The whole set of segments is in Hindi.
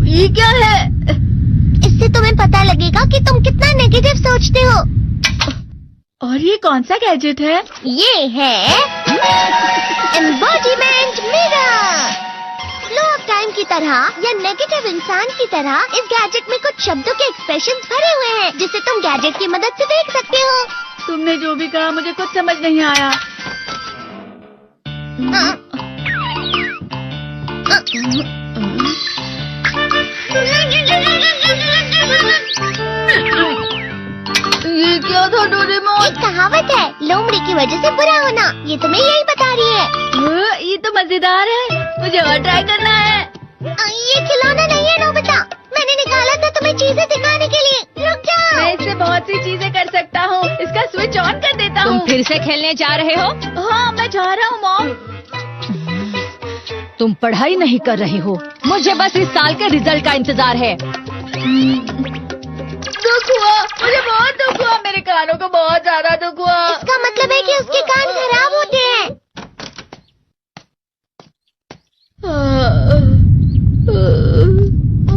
ये क्या है? इससे तुम्हें पता लगेगा कि तुम कितना नेगेटिव सोचते हो। और ये कौन सा गैजेट है? ये है embodiment mirror. Flow of time की तरह या नेगेटिव इंसान की तरह इस गैजेट में कुछ शब्दों के एक्सप्रेशंस भरे हुए हैं, जिसे तुम गैजेट की मदद से देख सकते हो। तुमने जो भी कहा मुझे कुछ समझ नहीं आया। ये क्या था डोरेमोन? एक कहावत है, लोमड़ी की वजह से बुरा होना। ये तुम्हें यही बता रही है। ये तो मजेदार है, मुझे और ट्राई करना है। ये खिलौना नहीं है नोबिता, मैंने निकाला था तुम्हें चीजें दिखाने के लिए। रुक जाओ। मैं इससे बहुत सी चीजें कर सकता हूँ। इसका स्विच ऑन कर देता हूँ। तुम फिर से खेलने जा रहे हो? हाँ, मैं जा रहा हूँ मॉम। तुम पढ़ाई नहीं कर रही हो, मुझे बस इस साल के रिजल्ट का इंतजार है। दुख हुआ, मुझे बहुत दुख हुआ। मेरे कानों को बहुत ज्यादा दुख हुआ। इसका मतलब है कि उसके कान खराब होते हैं।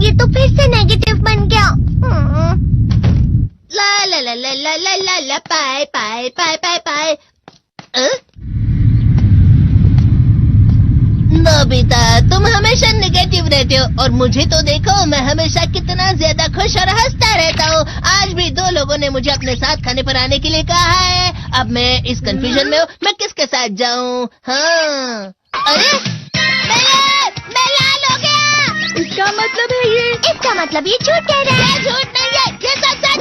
ये तो फिर से नेगेटिव बन गया। ला ला ला ला ला ला ला ला पाए पाए पाए पाए पाए। नोबिता, तुम हमेशा नेगेटिव रहते हो और मुझे तो देखो, मैं हमेशा कितना ज्यादा खुश और हंसता रहता हूँ। आज भी 2 लोगों ने मुझे अपने साथ खाने पर आने के लिए कहा है। अब मैं इस कंफ्यूजन में हूँ, मैं किसके साथ जाऊँ? हाँ, अरे मैं लाल हो गया। इसका मतलब है ये? इसका मतलब ये झूठ कह रहा है। झूठ नहीं है, ये सच है।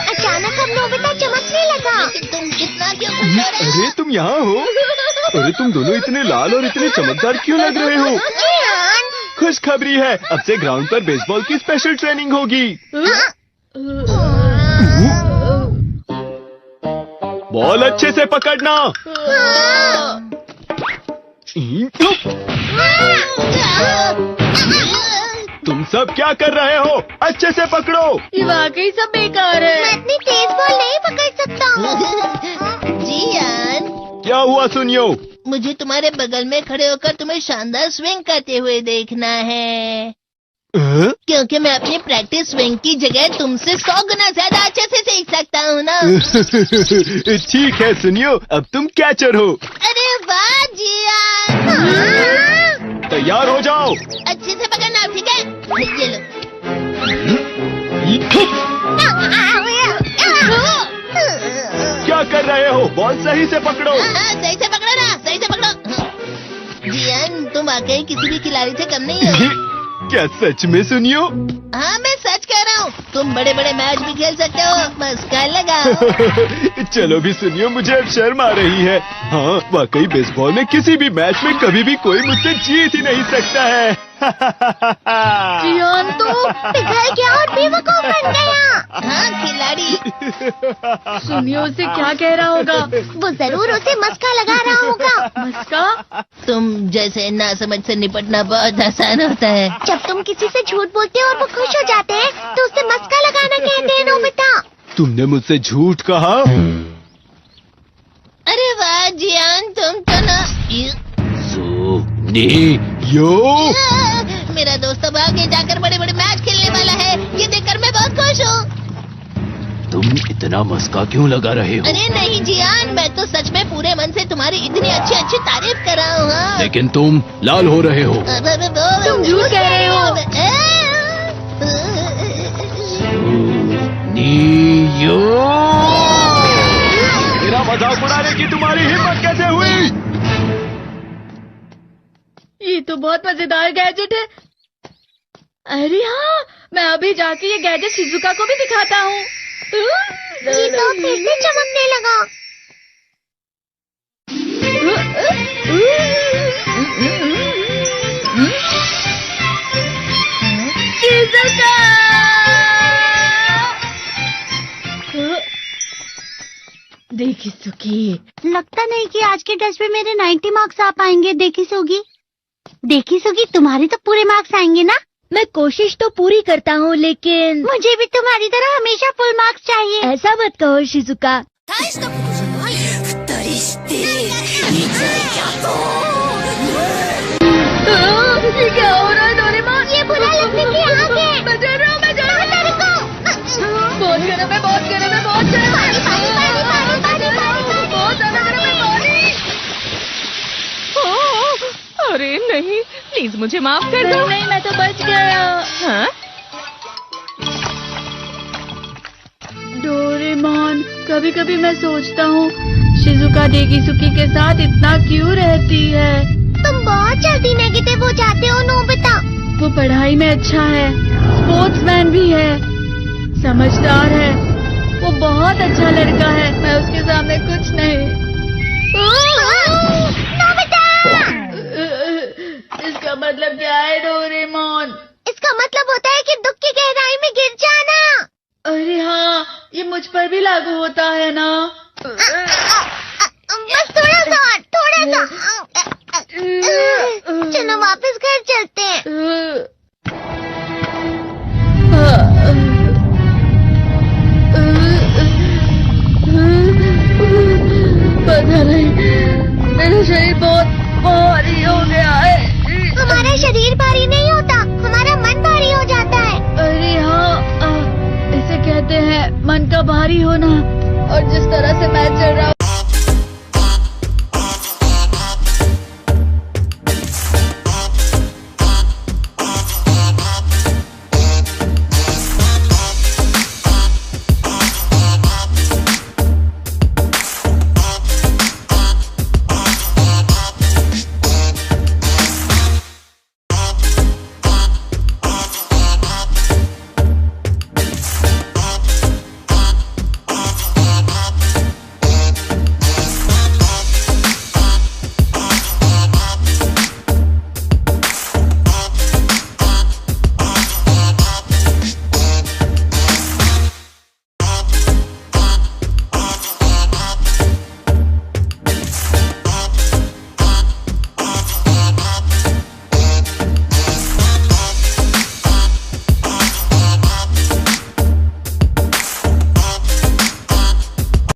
अचानक अब नोबिता चमकने लगा। तुम इतना क्यों खुश हो रहे हो? अरे तुम यहाँ हो? अरे तुम दोनों इतने लाल और इतने चमकदार क्यों लग रहे हो? खुशखबरी है, अब से ग्राउंड पर बेसबॉल की स्पेशल ट्रेनिंग होगी। बॉल अच्छे से पकड़ना। तुम सब क्या कर रहे हो? अच्छे से पकड़ो। ये वाकई सब बेकार मैं है। इतनी तेज बॉल नहीं पकड़ सकता हूँ। जियान, क्या हुआ सुनियो? मुझे तुम्हारे बगल में खड़े होकर तुम्हें शानदार स्विंग करते हुए देखना है, क्योंकि मैं अपनी प्रैक्टिस स्विंग की जगह तुमसे 100 गुना ज्यादा अच्छे से सीख सकता हूँ ना। ठीक है सुनियो, अब तुम कैचर हो। अरे वाह जियान। तैयार हो जाओ। अच्छे से पकड़ना, ठीक है? ये लो। क्या कर रहे हो? बॉल सही से पकड़ो। सही से पकड़ो ना, सही से पकड़ो। जियान, तुम वाकई किसी भी खिलाड़ी से कम नहीं हो। क्या सच में सुनियो? हाँ, मैं सच कह रहा हूँ। तुम बड़े बड़े मैच भी खेल सकते हो, बस कर लगाओ। चलो भी सुनियो, मुझे अब शर्म आ रही है। हाँ, वाकई बेसबॉल में किसी भी मैच में कभी भी कोई मुझसे जीत ही नहीं सकता है। जियान तो पिघल गया और बेवकूफ बन गया। हाँ, खिलाड़ी। सुनियो उसे क्या कह रहा होगा? वो जरूर उसे मस्का लगा रहा होगा। मस्का? तुम जैसे नासमझ से निपटना बहुत आसान होता है। जब तुम किसी से झूठ बोलते हो और वो खुश हो जाते हैं, तो उसे मस्का लगाना कहते हैं नोबिता। तुमने मुझसे झूठ कहा? अरे वाह जियान, तुम तो ना। यो, मेरा दोस्त अब आगे जाकर बड़े बड़े मैच खेलने वाला है। ये देखकर मैं बहुत खुश हूँ। तुम इतना मस्का क्यों लगा रहे हो? अरे नहीं जियान, मैं तो सच में पूरे मन से तुम्हारी इतनी अच्छी अच्छी तारीफ कर रहा हूँ। हाँ। लेकिन तुम लाल हो रहे हो। तुम झूठ कह रहे हो। मेरा मजाक उड़ाने की तुम्हारी हिम्मत कैसे हुई? ये तो बहुत मजेदार गैजेट है। अरे हाँ, मैं अभी जाके ये गैजेट शिजुका को भी दिखाता हूँ। जी तो फिर से चमकने लगा। शिजुका! देखी सुकी, लगता नहीं कि आज के टेस्ट में मेरे 90 मार्क्स आ पाएंगे। देखी सुगी, तुम्हारे तो पूरे मार्क्स आएंगे ना? मैं कोशिश तो पूरी करता हूँ, लेकिन मुझे भी तुम्हारी तरह हमेशा फुल मार्क्स चाहिए। ऐसा मत कहो शिजुका। ये क्या हो रहा है डोरेमोन? ये बुरा लगने की आग है। मैं डर रहा हूँ, मैं डर रहा हूँ। तेरे को बहुत गर्म है, बहुत गर्म है, बहुत गर्म है। पानी, पानी, पानी, पानी, पानी, बहुत ज्यादा गर्म है पानी। अरे नहीं, प्लीज मुझे माफ कर दो। नहीं, मैं तो बच गया। हाँ? डोरेमोन, कभी कभी मैं सोचता हूँ शिजुका डेगिसुकी के साथ इतना क्यों रहती है। तुम बहुत जल्दी नेगेटिव हो जाते हो नोबिता। वो पढ़ाई में अच्छा है, स्पोर्ट्समैन भी है, समझदार है, वो बहुत अच्छा लड़का है। मैं उसके सामने कुछ नहीं। नोबिता! इसका मतलब क्या है डोरेमोन? इसका मतलब होता है कि दुख की गहराई में गिर जाना। अरे हाँ, ये मुझ पर भी लागू होता है ना। बस थोड़ा सा और, थोड़ा सा। चलो वापस घर चलते हैं। पता नहीं, मेरा शरीर बहुत भारी हो गया है। हमारा शरीर भारी नहीं होता, हमारा मन भारी हो जाता है। अरे हाँ, इसे कहते हैं मन का भारी होना।